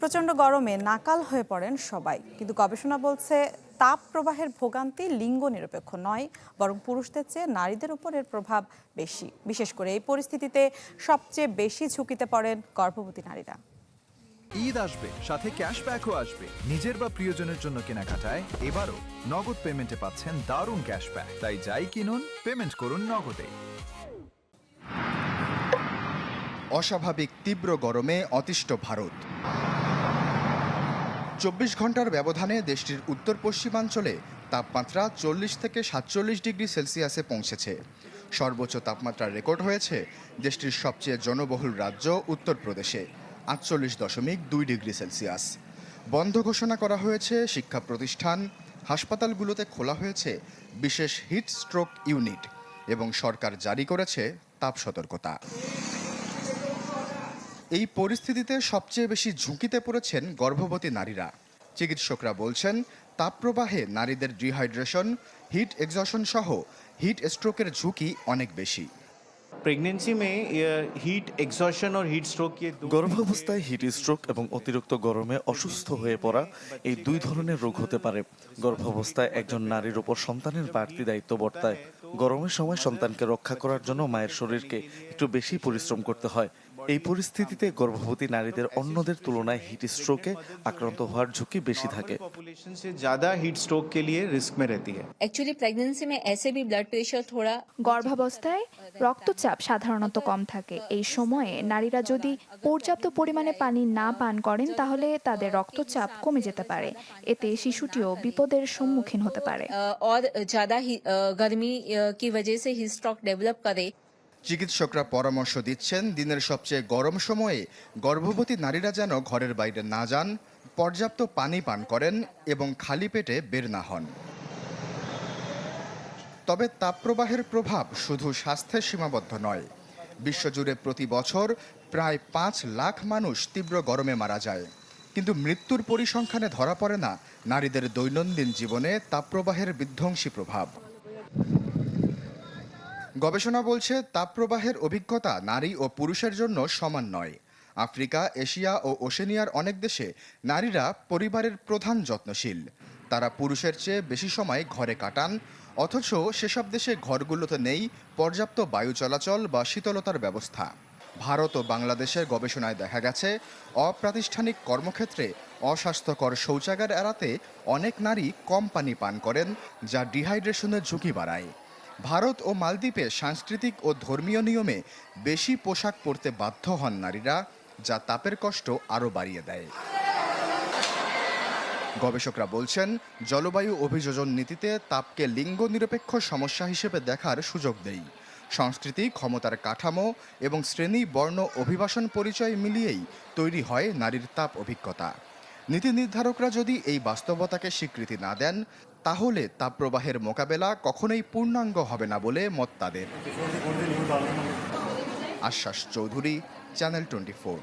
প্রচণ্ড গরমে নাকাল হয়ে পড়েন সবাই, কিন্তু গবেষণা বলছে তাপ প্রবাহের ভোগান্তি লিঙ্গ নিরপেক্ষ নয়, বরং পুরুষদের চেয়ে নারীদের উপর এর প্রভাব বেশি। বিশেষ করে এই পরিস্থিতিতে সবচেয়ে বেশি ঝুঁকিতে পড়েন গর্ভবতী নারীরা। ঈদ আসবে, সাথে ক্যাশব্যাকও আসবে। নিজের বা প্রিয়জনের জন্য কেনাকাটায় এবারও নগদ পেমেন্টে পাচ্ছেন দারুণ ক্যাশব্যাক। তাই যাই কিনুন, পেমেন্ট করুন নগদে। অস্বাভাবিক তীব্র গরমে অতিষ্ঠ ভারত। 24 ঘন্টার ব্যবধানে দেশটির উত্তর পশ্চিমাঞ্চলে তাপমাত্রা 40 থেকে 47 ডিগ্রি সেলসিয়াসে পৌঁছেছে। সর্বোচ্চ তাপমাত্রা রেকর্ড হয়েছে দেশটির সবচেয়ে জনবহুল রাজ্য উত্তরপ্রদেশে 48.2 ডিগ্রি সেলসিয়াস। বন্ধ ঘোষণা করা হয়েছে শিক্ষা প্রতিষ্ঠান, হাসপাতালগুলোতে খোলা হয়েছে বিশেষ হিট স্ট্রোক ইউনিট এবং সরকার জারি করেছে তাপ সতর্কতা। এই পরিস্থিতিতে সবচেয়ে বেশি ঝুঁকিতে পড়েছেন গর্ভবতী নারীরা। চিকিৎসকরা বলছেন তাপপ্রবাহে নারীদের ডিহাইড্রেশন, হিট এক্সশন সহ হিট স্ট্রোকের ঝুঁকি অনেক বেশি। प्रेगनेंसी में हीट एग्जॉशन और हीट स्ट्रोक ये গর্ভাবস্থায় হিট স্ট্রোক এবং অতিরিক্ত গরমে অসুস্থ হয়ে পড়া এই দুই ধরনের রোগ হতে পারে। গর্ভাবস্থায় একজন নারীর উপর সন্তানের বাড়তি দায়িত্ব বর্তায়। গরমের সময় সন্তানকে রক্ষা করার জন্য মায়ের শরীরকে একটু বেশি পরিশ্রম করতে হয়। এই পরিস্থিতিতে গর্ভবতী নারীদের অন্যদের তুলনায় হিট স্ট্রোকে আক্রান্ত হওয়ার ঝুঁকি বেশি থাকে। पॉपुलेशन से ज्यादा हीट स्ट्रोक के लिए रिस्क में रहती है। एक्चुअली प्रेगनेंसी में ऐसे भी ब्लड प्रेशर थोड़ा গর্ভাবস্থায় রক্তচাপ সাধারণত কম থাকে। এই সময়ে নারীরা যদি পর্যাপ্ত পরিমাণে পানি না পান করেন তাহলে তাদের রক্তচাপ কমে যেতে পারে। এতে শিশুটিও বিপদের সম্মুখীন হতে পারে। और ज्यादा गर्मी की वजह से हीट स्ट्रोक डेवलप करे। চিকিৎসকরা পরামর্শ দিচ্ছেন দিনের সবচেয়ে গরম সময়ে গর্ভবতী নারীরা যেন ঘরের বাইরে না যান, পর্যাপ্ত পানি পান করেন এবং খালি পেটে বের না হন। তবে তাপপ্রবাহের প্রভাব শুধু স্বাস্থ্যে সীমাবদ্ধ নয়। বিশ্বজুড়ে প্রতি বছর প্রায় 5 লাখ মানুষ তীব্র গরমে মারা যায়, কিন্তু মৃত্যুর পরিসংখ্যানে ধরা পড়ে না নারীদের দৈনন্দিন জীবনে তাপপ্রবাহের বিধ্বংসী প্রভাব। গবেষণা বলছে তাপপ্রবাহের অভিজ্ঞতা নারী ও পুরুষের জন্য সমান নয়। আফ্রিকা, এশিয়া ও ওশেনিয়ার অনেক দেশে নারীরা পরিবারের প্রধান যত্নশীল। তারা পুরুষের চেয়ে বেশি সময় ঘরে কাটান, অথচ সেসব দেশে ঘরগুলোতে নেই পর্যাপ্ত বায়ু চলাচল বা শীতলতার ব্যবস্থা। ভারত ও বাংলাদেশের গবেষণায় দেখা গেছে অপ্রাতিষ্ঠানিক কর্মক্ষেত্রে অস্বাস্থ্যকর শৌচাগার এড়াতে অনেক নারী কম পানি পান করেন, যা ডিহাইড্রেশনের ঝুঁকি বাড়ায়। ভারত ও মালদ্বীপে সাংস্কৃতিক ও ধর্মীয় নিয়মে বেশি পোশাক পরতে বাধ্য হন নারীরা, যা তাপের কষ্ট আরও বাড়িয়ে দেয়। গবেষকরা বলছেন জলবায়ু অভিযোজন নীতিতে তাপকে লিঙ্গ নিরপেক্ষ সমস্যা হিসেবে দেখার সুযোগ দেয়। সংস্কৃতি, ক্ষমতার কাঠামো এবং শ্রেণী, বর্ণ, অভিবাসন পরিচয় মিলিয়েই তৈরি হয় নারীর তাপ অভিজ্ঞতা। নীতি নির্ধারকরা যদি এই বাস্তবতাকে স্বীকৃতি না দেন, তাহলে তাপপ্রবাহের মোকাবেলা কখনোই পূর্ণাঙ্গ হবে না বলে মত তাদের। আশ্বাস চৌধুরী, চ্যানেল 24।